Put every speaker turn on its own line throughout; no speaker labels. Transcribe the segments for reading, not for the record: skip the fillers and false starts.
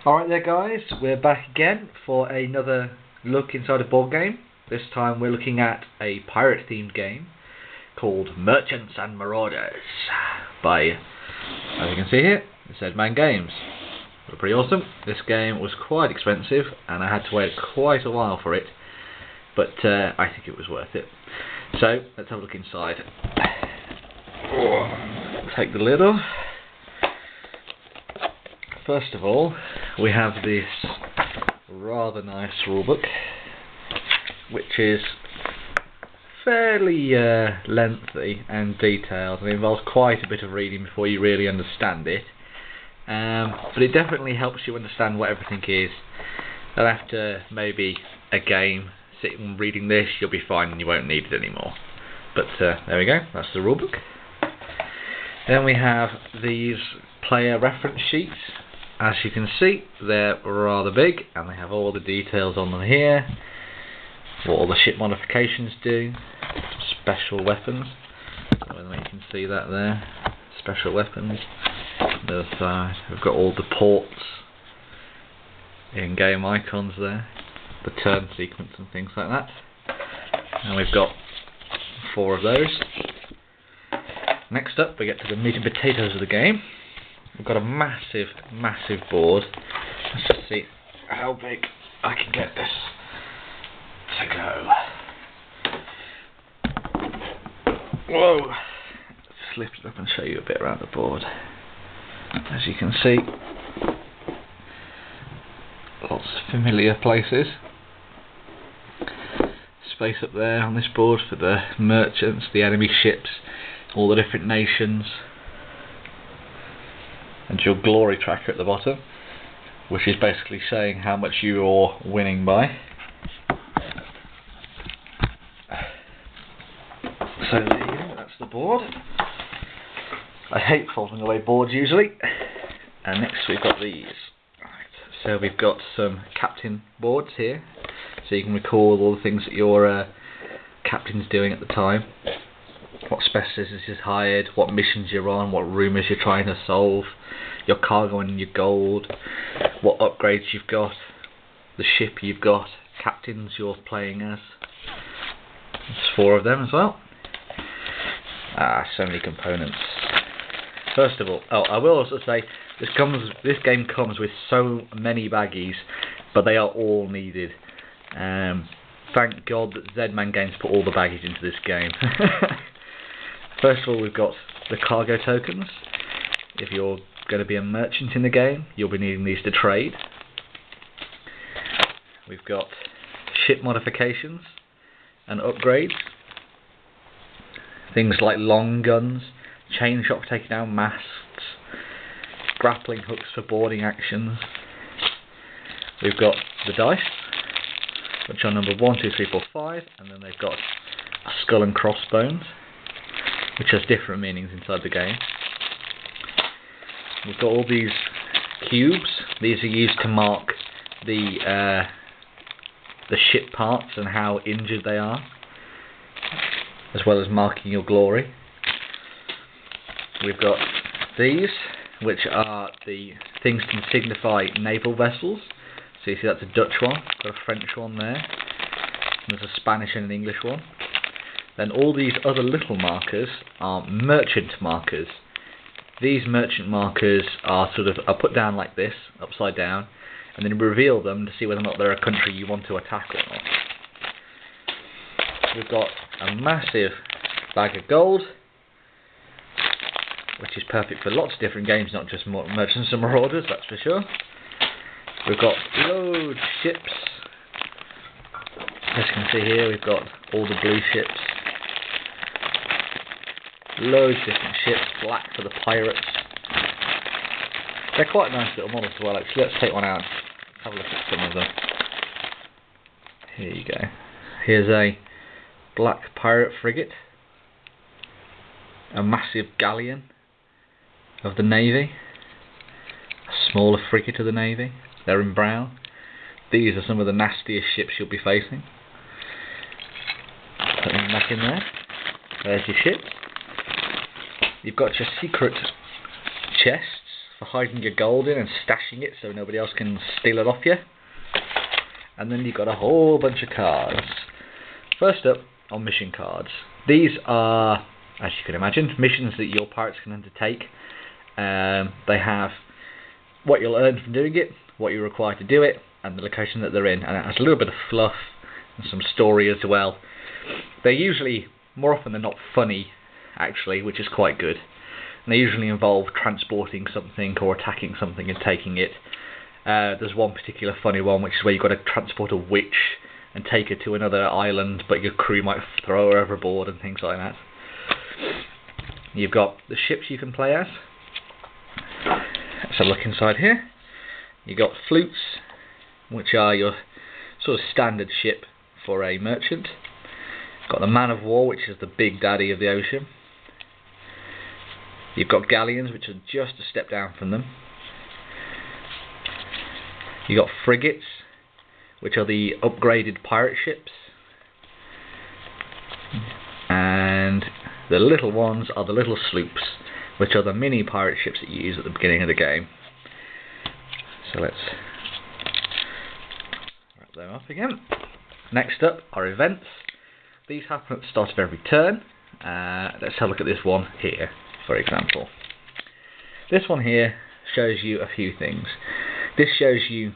Alright there guys, we're back again for another look inside a board game. This time we're looking at a pirate themed game called Merchants and Marauders by, as you can see here, the Zed Man Games. They're pretty awesome. This game was quite expensive and I had to wait quite a while for it, but I think it was worth it. So let's have a look inside. Take the lid off. First of all, we have this rather nice rulebook, which is fairly lengthy and detailed, and involves quite a bit of reading before you really understand it. But it definitely helps you understand what everything is. And after maybe a game, sitting and reading this, you'll be fine and you won't need it anymore. But there we go, that's the rulebook. Then we have these player reference sheets. As you can see, they're rather big and they have all the details on them here, what all the ship modifications do, special weapons, I don't know if you can see that there, special weapons. On the other side, we've got all the ports, in-game icons there, the turn sequence and things like that, and we've got 4 of those. Next up we get to the meat and potatoes of the game. We've got a massive board. Let's just see how big I can get this to go. Whoa! Just lift it up and show you a bit around the board. As you can see, lots of familiar places. Space up there on this board for the merchants, the enemy ships, all the different nations. And your glory tracker at the bottom, which is basically saying how much you're winning by. So there you go, that's the board. I hate folding away boards usually. And next we've got these. Right. So we've got some captain boards here, so you can record all the things that your captain's doing at the time. What specialists is hired, what missions you're on, what rumours you're trying to solve, your cargo and your gold, what upgrades you've got, the ship you've got, captains you're playing as. There's 4 of them as well. So many components. First of all, I will also say this game comes with so many baggies, but they are all needed. Thank God that Zed Man Games put all the baggies into this game. First of all, we've got the cargo tokens. If you're going to be a merchant in the game, you'll be needing these to trade. We've got ship modifications and upgrades. Things like long guns, chain shot for taking down masts, grappling hooks for boarding actions. We've got the dice, which are number 1, 2, 3, 4, 5, and then they've got a skull and crossbones, which has different meanings inside the game. We've got all these cubes. These are used to mark the ship parts and how injured they are, as well as marking your glory. We've got these, which are the things to signify naval vessels. So you see that's a Dutch one, got a French one there, and there's a Spanish and an English one. Then all these other little markers are merchant markers. These merchant markers are put down like this, upside down, and then reveal them to see whether or not they're a country you want to attack or not. We've got a massive bag of gold, which is perfect for lots of different games, not just Merchants and Marauders, that's for sure. We've got loads of ships. As you can see here, we've got all the blue ships. Loads of different ships, black for the pirates. They're quite nice little models as well, actually. Let's take one out and have a look at some of them. Here you go. Here's a black pirate frigate, a massive galleon of the navy, a smaller frigate of the navy. They're in brown. These are some of the nastiest ships you'll be facing. Put them back in there. There's your ships. You've got your secret chests for hiding your gold in and stashing it so nobody else can steal it off you. And then you've got a whole bunch of cards. First up are mission cards. These are, as you can imagine, missions that your pirates can undertake. They have what you'll earn from doing it, what you're required to do it, and the location that they're in. And it has a little bit of fluff and some story as well. They're usually, more often than not, funny, actually, which is quite good. And they usually involve transporting something or attacking something and taking it. There's one particular funny one, which is where you've got to transport a witch and take her to another island, but your crew might throw her overboard and things like that. You've got the ships you can play as. Let's have a look inside here. You've got flutes, which are your sort of standard ship for a merchant. You've got the man of war, which is the big daddy of the ocean. You've got galleons, which are just a step down from them. You've got frigates, which are the upgraded pirate ships. And the little ones are the little sloops, which are the mini pirate ships that you use at the beginning of the game. So let's wrap them up again. Next up are events. These happen at the start of every turn. Let's have a look at this one here, for example. This one here shows you a few things. This shows you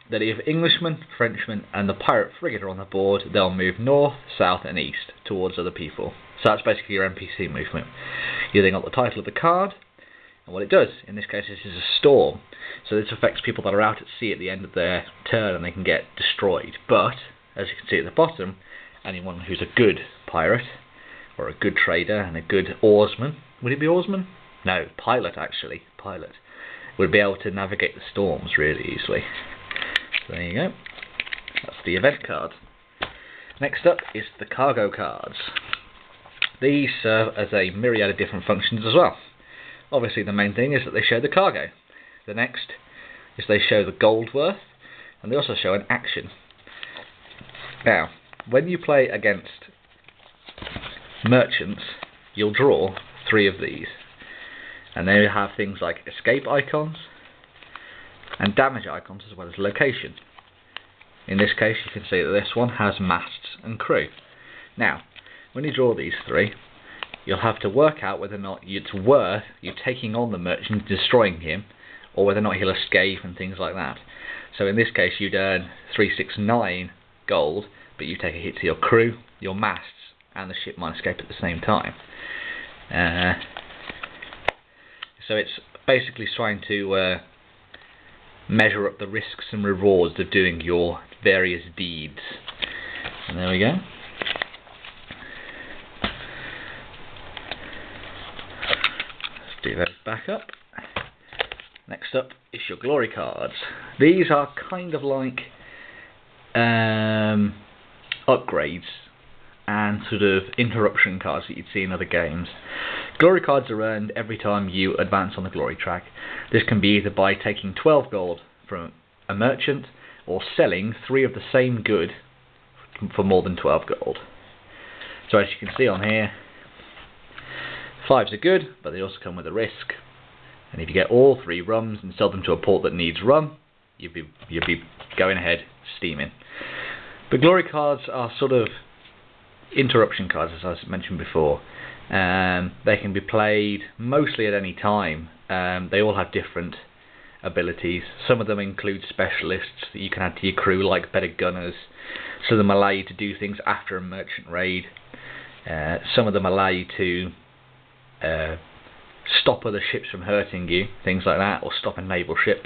that if Englishmen, Frenchmen and the pirate frigate are on the board, they'll move north, south and east towards other people. So that's basically your NPC movement. You then got the title of the card, and what it does, in this case this is a storm. So this affects people that are out at sea at the end of their turn and they can get destroyed. But, as you can see at the bottom, anyone who's a good pirate, or a good trader and a good oarsman, would it be oarsman? No, pilot actually, pilot, would be able to navigate the storms really easily. So there you go, that's the event card. Next up is the cargo cards. These serve as a myriad of different functions as well. Obviously the main thing is that they show the cargo. The next is they show the gold worth, and they also show an action. Now, when you play against merchants, you'll draw 3 of these. And they have things like escape icons and damage icons as well as location. In this case you can see that this one has masts and crew. Now, when you draw these 3, you'll have to work out whether or not it's worth you taking on the merchant, destroying him, or whether or not he'll escape and things like that. So in this case you'd earn 369 gold, but you take a hit to your crew, your masts, and the ship might escape at the same time. So it's basically trying to measure up the risks and rewards of doing your various deeds. And there we go. Let's do those back up. Next up is your glory cards. These are kind of like upgrades and sort of interruption cards that you'd see in other games. Glory cards are earned every time you advance on the glory track. This can be either by taking 12 gold from a merchant or selling 3 of the same good for more than 12 gold. So as you can see on here, 5s are good, but they also come with a risk. And if you get all 3 rums and sell them to a port that needs rum, you'd be going ahead steaming. But glory cards are sort of interruption cards, as I mentioned before. They can be played mostly at any time. They all have different abilities. Some of them include specialists that you can add to your crew, like better gunners. Some of them allow you to do things after a merchant raid. Some of them allow you to stop other ships from hurting you, things like that, or stop a naval ship.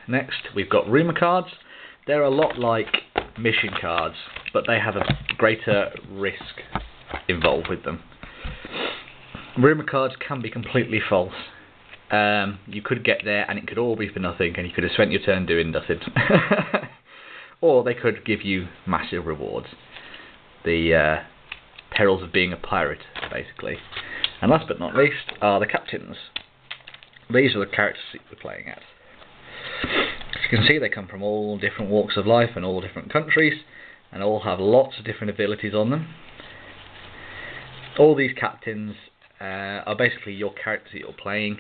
Next, we've got rumour cards. They're a lot like mission cards, but they have a greater risk involved with them. Rumour cards can be completely false. You could get there and it could all be for nothing, and you could have spent your turn doing nothing. Or they could give you massive rewards. The perils of being a pirate, basically. And last but not least are the captains. These are the characters that we're playing at. As you can see, they come from all different walks of life and all different countries, and all have lots of different abilities on them. All these captains are basically your characters that you're playing,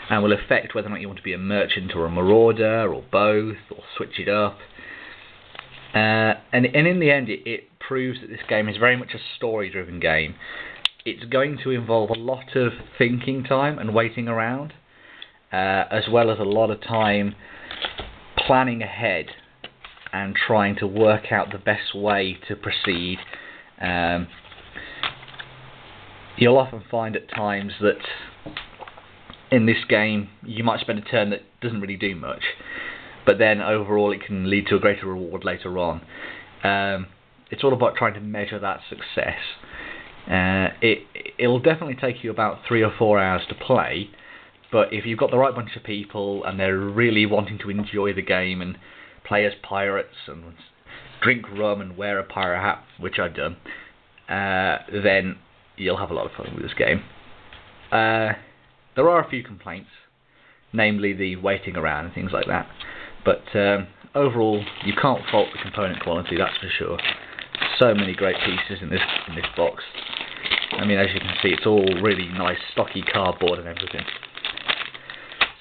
and will affect whether or not you want to be a merchant or a marauder, or both, or switch it up. And in the end, it proves that this game is very much a story-driven game. It's going to involve a lot of thinking time and waiting around, as well as a lot of time planning ahead and trying to work out the best way to proceed. You'll often find at times that in this game you might spend a turn that doesn't really do much, but then overall it can lead to a greater reward later on. It's all about trying to measure that success. It'll definitely take you about 3 or 4 hours to play, but if you've got the right bunch of people and they're really wanting to enjoy the game and play as pirates and drink rum and wear a pirate hat, which I've done, then you'll have a lot of fun with this game. There are a few complaints, namely the waiting around and things like that, but overall you can't fault the component quality, that's for sure. So many great pieces in this box. I mean, as you can see, it's all really nice stocky cardboard and everything.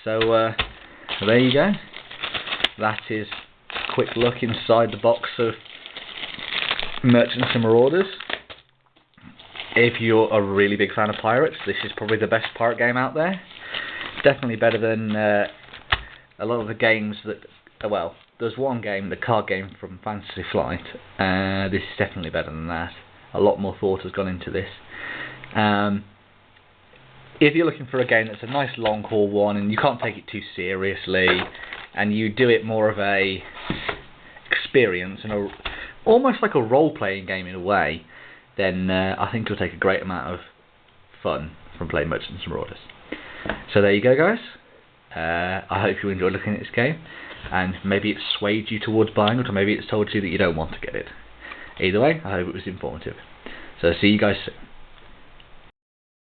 So there you go. That is a quick look inside the box of Merchants and Marauders. If you're a really big fan of pirates, this is probably the best pirate game out there. Definitely better than a lot of the games that... well, there's one game, the card game from Fantasy Flight. This is definitely better than that. A lot more thought has gone into this. If you're looking for a game that's a nice long haul one and you can't take it too seriously, and you do it more of a experience and almost like a role-playing game in a way, then I think you'll take a great amount of fun from playing Merchants and Marauders. So there you go, guys. I hope you enjoyed looking at this game, and maybe it swayed you towards buying it, or maybe it's told you that you don't want to get it. Either way, I hope it was informative. So see you guys soon.